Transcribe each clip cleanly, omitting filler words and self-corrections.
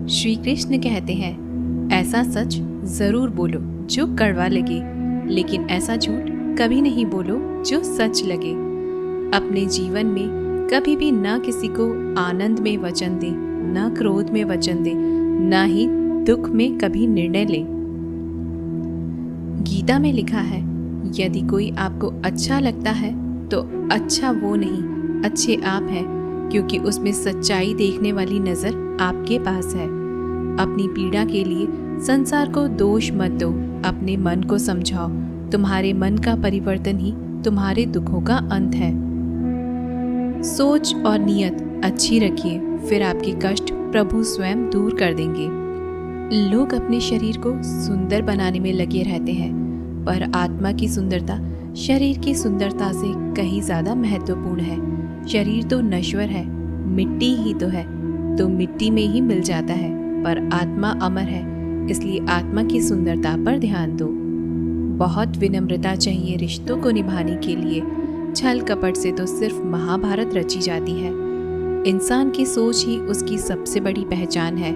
श्री कृष्ण कहते हैं, ऐसा सच जरूर बोलो जो कड़वा लगे, लेकिन ऐसा झूठ कभी नहीं बोलो जो सच लगे। अपने जीवन में कभी भी ना किसी को आनंद में वचन दे, ना क्रोध में वचन दे, ना ही दुख में कभी निर्णय ले। गीता में लिखा है, यदि कोई आपको अच्छा लगता है तो अच्छा वो नहीं, अच्छे आप हैं, क्योंकि उसमें सच्चाई देखने वाली नज़र आपके पास है। अपनी पीड़ा के लिए संसार को दोष मत दो, अपने मन को समझाओ। तुम्हारे मन का परिवर्तन ही तुम्हारे दुखों का अंत है। सोच और नियत अच्छी रखिए, फिर आपके कष्ट प्रभु स्वयं दूर कर देंगे। लोग अपने शरीर को सुंदर बनाने में लगे रहते हैं, पर आत्मा की सुंदरता शरीर की सुंदरता से कहीं ज़्यादा महत्वपूर्ण है। शरीर तो नश्वर है, मिट्टी ही तो मिट्टी में ही मिल जाता है, पर आत्मा अमर है, इसलिए आत्मा की सुंदरता पर ध्यान दो। बहुत विनम्रता चाहिए रिश्तों को निभाने के लिए। छल कपट से तो सिर्फ महाभारत रची जाती है। इंसान की सोच ही उसकी सबसे बड़ी पहचान है,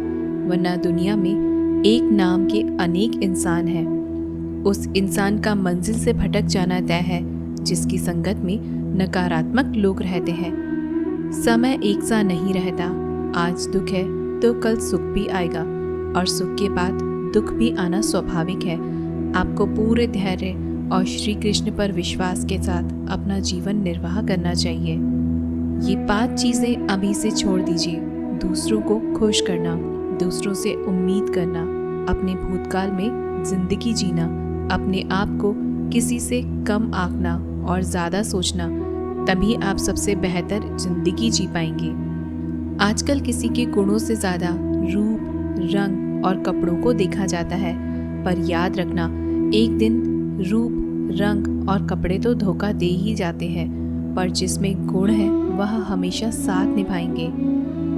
वरना दुनिया में एक नाम के अनेक इंसान हैं। उस इंसान का मंजिल से भटक जाना तय है जिसकी संगत में नकारात्मक लोग रहते हैं। समय एक सा नहीं रहता, आज दुख है तो कल सुख भी आएगा, और सुख के बाद दुख भी आना स्वाभाविक है। आपको पूरे धैर्य और श्री कृष्ण पर विश्वास के साथ अपना जीवन निर्वाह करना चाहिए। ये 5 चीज़ें अभी से छोड़ दीजिए। दूसरों को खुश करना, दूसरों से उम्मीद करना, अपने भूतकाल में जिंदगी जीना, अपने आप को किसी से कम आंकना और ज़्यादा सोचना, तभी आप सबसे बेहतर जिंदगी जी पाएंगे। आजकल किसी के गुणों से ज़्यादा रूप, रंग और कपड़ों को देखा जाता है, पर याद रखना, एक दिन रूप, रंग और कपड़े तो धोखा दे ही जाते हैं, पर जिसमें गुण है वह हमेशा साथ निभाएंगे।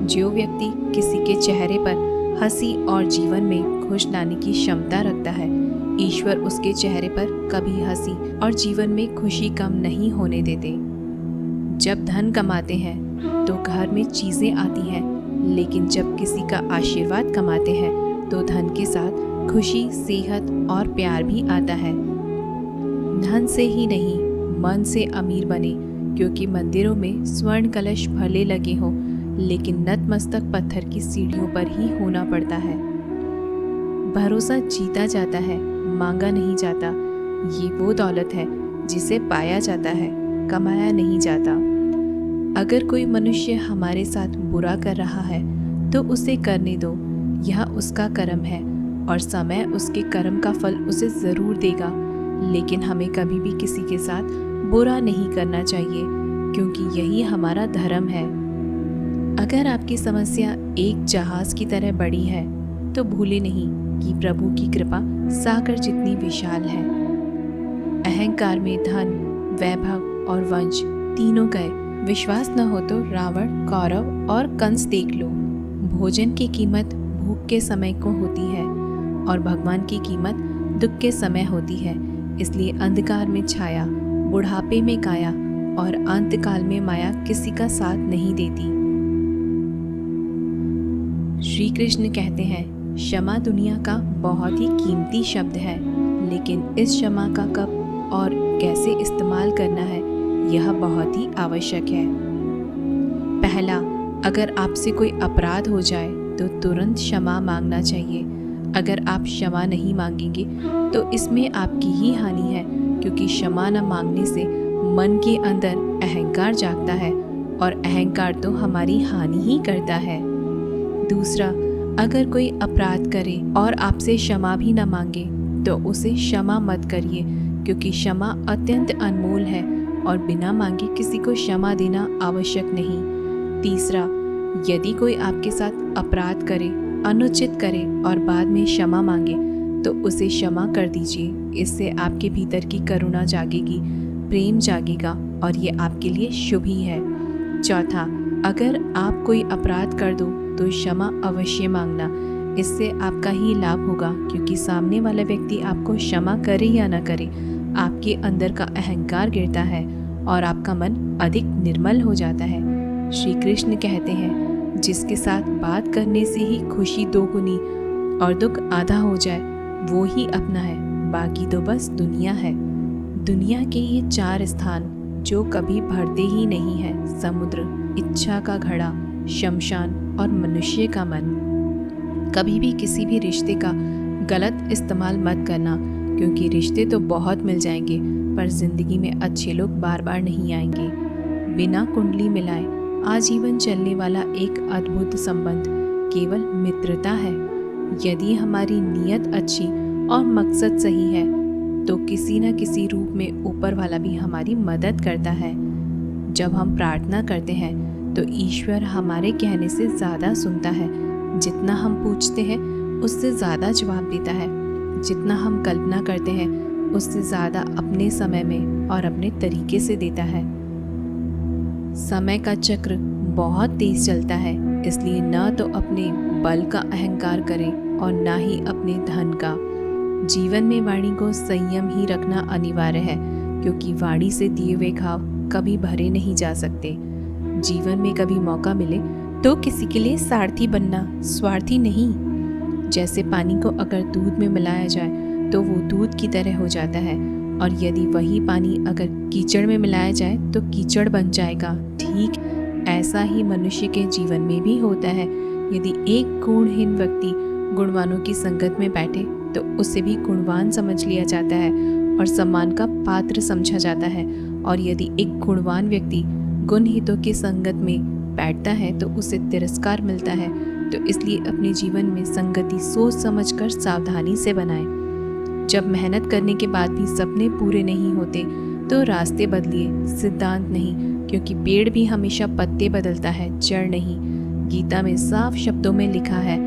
जो व्यक्ति किसी के चेहरे पर हंसी और जीवन में खुश लाने की क्षमता रखता है, ईश्वर उसके चेहरे पर कभी हंसी और जीवन में खुशी कम नहीं होने देते। जब धन कमाते हैं तो घर में चीज़ें आती हैं, लेकिन जब किसी का आशीर्वाद कमाते हैं तो धन के साथ खुशी, सेहत और प्यार भी आता है। धन से ही नहीं, मन से अमीर बने, क्योंकि मंदिरों में स्वर्ण कलश भले लगे हों, लेकिन नतमस्तक पत्थर की सीढ़ियों पर ही होना पड़ता है। भरोसा जीता जाता है, मांगा नहीं जाता। ये वो दौलत है जिसे पाया जाता है, कमाया नहीं जाता। अगर कोई मनुष्य हमारे साथ बुरा कर रहा है तो उसे करने दो, यह उसका कर्म है और समय उसके कर्म का फल उसे ज़रूर देगा। लेकिन हमें कभी भी किसी के साथ बुरा नहीं करना चाहिए, क्योंकि यही हमारा धर्म है। अगर आपकी समस्या एक जहाज़ की तरह बड़ी है तो भूले नहीं कि प्रभु की कृपा सागर जितनी विशाल है। अहंकार में धन, वैभव और वंश तीनों गए। विश्वास न हो तो रावण, कौरव और कंस देख लो। भोजन की कीमत भूख के समय को होती है और भगवान की कीमत दुख के समय होती है। इसलिए अंधकार में छाया, बुढ़ापे में काया और अंतकाल में माया किसी का साथ नहीं देती। श्री कृष्ण कहते हैं, क्षमा दुनिया का बहुत ही कीमती शब्द है, लेकिन इस क्षमा का कब और कैसे इस्तेमाल करना है यह बहुत ही आवश्यक है। पहला, अगर आपसे कोई अपराध हो जाए तो तुरंत क्षमा मांगना चाहिए। अगर आप क्षमा नहीं मांगेंगे तो इसमें आपकी ही हानि है, क्योंकि क्षमा न मांगने से मन के अंदर अहंकार जागता है और अहंकार तो हमारी हानि ही करता है। दूसरा, अगर कोई अपराध करे और आपसे क्षमा भी न मांगे तो उसे क्षमा मत करिए, क्योंकि क्षमा अत्यंत अनमोल है और बिना मांगे किसी को क्षमा देना आवश्यक नहीं। तीसरा, यदि कोई आपके साथ अपराध करे, अनुचित करे और बाद में क्षमा मांगे तो उसे क्षमा कर दीजिए। इससे आपके भीतर की करुणा जागेगी, प्रेम जागेगा और ये आपके लिए शुभ ही है। चौथा, अगर आप कोई अपराध कर दो तो क्षमा अवश्य मांगना। इससे आपका ही लाभ होगा, क्योंकि सामने वाला व्यक्ति आपको क्षमा करे या न करे, आपके अंदर का अहंकार गिरता है और आपका मन अधिक निर्मल हो जाता है। श्री कृष्ण कहते हैं, जिसके साथ बात करने से ही खुशी दोगुनी और दुख आधा हो जाए, वो ही अपना है, बाकी तो बस दुनिया है। दुनिया के ये 4 स्थान जो कभी भरते ही नहीं हैं, समुद्र, इच्छा का घड़ा, शमशान और मनुष्य का मन। कभी भी किसी भी रिश्ते का गलत इस्तेमाल मत करना, क्योंकि रिश्ते तो बहुत मिल जाएंगे पर जिंदगी में अच्छे लोग बार बार नहीं आएंगे। बिना कुंडली मिलाए आजीवन चलने वाला एक अद्भुत संबंध केवल मित्रता है। यदि हमारी नीयत अच्छी और मकसद सही है तो किसी न किसी रूप में ऊपर वाला भी हमारी मदद करता है। जब हम प्रार्थना करते हैं तो ईश्वर हमारे कहने से ज़्यादा सुनता है। जितना हम पूछते हैं उससे ज़्यादा जवाब देता है। जितना हम कल्पना करते हैं उससे ज़्यादा अपने समय में और अपने तरीके से देता है। समय का चक्र बहुत तेज चलता है, इसलिए न तो अपने बल का अहंकार करें और ना ही अपने धन का। जीवन में वाणी को संयम ही रखना अनिवार्य है, क्योंकि वाणी से दिए हुए घाव कभी भरे नहीं जा सकते। जीवन में कभी मौका मिले तो किसी के लिए सारथी बनना, स्वार्थी नहीं। जैसे पानी को अगर दूध में मिलाया जाए तो वो दूध की तरह हो जाता है, और यदि वही पानी अगर कीचड़ में मिलाया जाए तो कीचड़ बन जाएगा। ठीक ऐसा ही मनुष्य के जीवन में भी होता है। यदि एक गुणहीन व्यक्ति गुणवानों की संगत में बैठे तो उसे भी गुणवान समझ लिया जाता है और सम्मान का पात्र समझा जाता है, और यदि एक गुणवान व्यक्ति गुणहितों की संगत में बैठता है तो उसे तिरस्कार मिलता है। तो इसलिए अपने जीवन में संगति सोच समझकर सावधानी से बनाएं। जब मेहनत करने के बाद भी सपने पूरे नहीं होते तो रास्ते बदलिए, सिद्धांत नहीं, क्योंकि पेड़ भी हमेशा पत्ते बदलता है, जड़ नहीं। गीता में साफ शब्दों में लिखा है,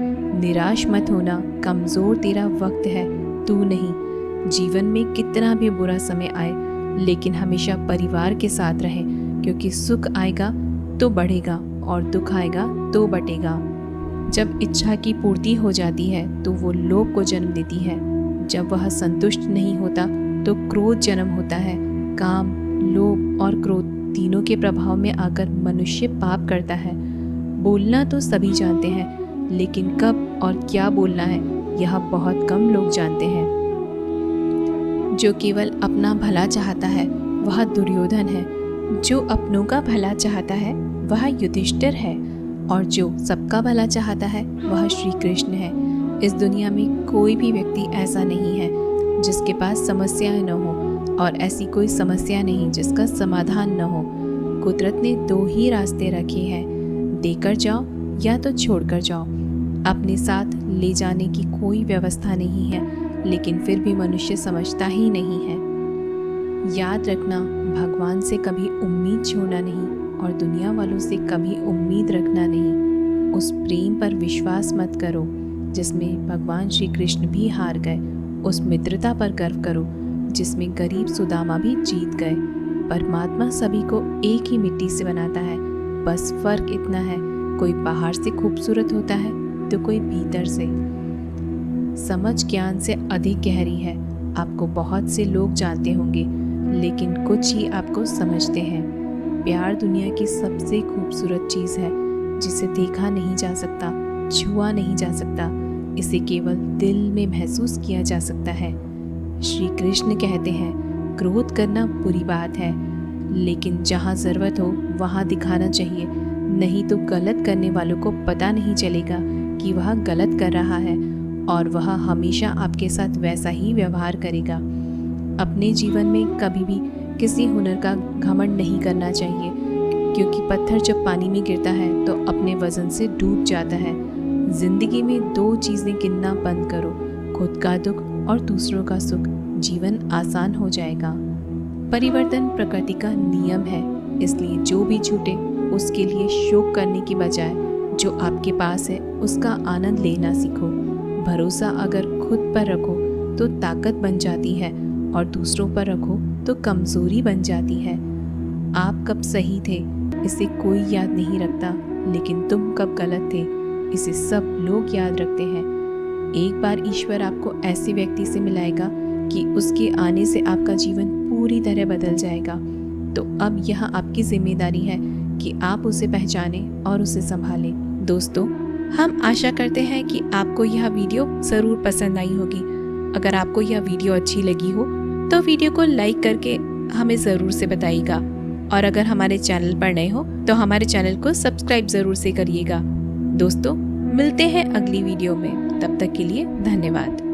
निराश मत होना, कमज़ोर तेरा वक्त है, तू नहीं। जीवन में कितना भी बुरा समय आए लेकिन हमेशा परिवार के साथ रहें, क्योंकि सुख आएगा तो बढ़ेगा और दुख आएगा तो बटेगा। जब इच्छा की पूर्ति हो जाती है तो वो लोभ को जन्म देती है। जब वह संतुष्ट नहीं होता तो क्रोध जन्म होता है। काम, लोभ और क्रोध तीनों के प्रभाव में आकर मनुष्य पाप करता है। बोलना तो सभी जानते हैं, लेकिन कब और क्या बोलना है यह बहुत कम लोग जानते हैं। जो केवल अपना भला चाहता है वह दुर्योधन है, जो अपनों का भला चाहता है वह युधिष्ठिर है, और जो सबका भला चाहता है वह श्री कृष्ण है। इस दुनिया में कोई भी व्यक्ति ऐसा नहीं है जिसके पास समस्याएं न हो, और ऐसी कोई समस्या नहीं जिसका समाधान न हो। कुदरत ने 2 ही रास्ते रखे हैं, देकर जाओ या तो छोड़कर जाओ। अपने साथ ले जाने की कोई व्यवस्था नहीं है, लेकिन फिर भी मनुष्य समझता ही नहीं है। याद रखना, भगवान से कभी उम्मीद छोड़ना नहीं और दुनिया वालों से कभी उम्मीद रखना नहीं। उस प्रेम पर विश्वास मत करो जिसमें भगवान श्री कृष्ण भी हार गए। उस मित्रता पर गर्व करो जिसमें गरीब सुदामा भी जीत गए। परमात्मा सभी को एक ही मिट्टी से बनाता है, बस फर्क इतना है, कोई बाहर से खूबसूरत होता है तो कोई भीतर से। समझ ज्ञान से अधिक गहरी है। आपको बहुत से लोग जानते होंगे, लेकिन कुछ ही आपको समझते हैं। प्यार दुनिया की सबसे खूबसूरत चीज़ है, जिसे देखा नहीं जा सकता, छुआ नहीं जा सकता, इसे केवल दिल में महसूस किया जा सकता है। श्री कृष्ण कहते हैं, क्रोध करना बुरी बात है, लेकिन जहाँ ज़रूरत हो वहाँ दिखाना चाहिए, नहीं तो गलत करने वालों को पता नहीं चलेगा कि वह गलत कर रहा है, और वह हमेशा आपके साथ वैसा ही व्यवहार करेगा। अपने जीवन में कभी भी किसी हुनर का घमंड नहीं करना चाहिए, क्योंकि पत्थर जब पानी में गिरता है तो अपने वजन से डूब जाता है। जिंदगी में 2 चीज़ें गिनना बंद करो, खुद का दुख और दूसरों का सुख। जीवन आसान हो जाएगा। परिवर्तन प्रकृति का नियम है, इसलिए जो भी छूटे उसके लिए शोक करने की बजाय जो आपके पास है उसका आनंद लेना सीखो। भरोसा अगर खुद पर रखो तो ताकत बन जाती है, और दूसरों पर रखो तो कमज़ोरी बन जाती है। आप कब सही थे इसे कोई याद नहीं रखता, लेकिन तुम कब गलत थे इसे सब लोग याद रखते हैं। एक बार ईश्वर आपको ऐसे व्यक्ति से मिलाएगा कि उसके आने से आपका जीवन पूरी तरह बदल जाएगा। तो अब यह आपकी जिम्मेदारी है कि आप उसे पहचानें और उसे संभालें। दोस्तों, हम आशा करते हैं कि आपको यह वीडियो ज़रूर पसंद आई होगी। अगर आपको यह वीडियो अच्छी लगी हो तो वीडियो को लाइक करके हमें ज़रूर से बताइएगा, और अगर हमारे चैनल पर नए हो तो हमारे चैनल को सब्सक्राइब ज़रूर से करिएगा। दोस्तों, मिलते हैं अगली वीडियो में, तब तक के लिए धन्यवाद।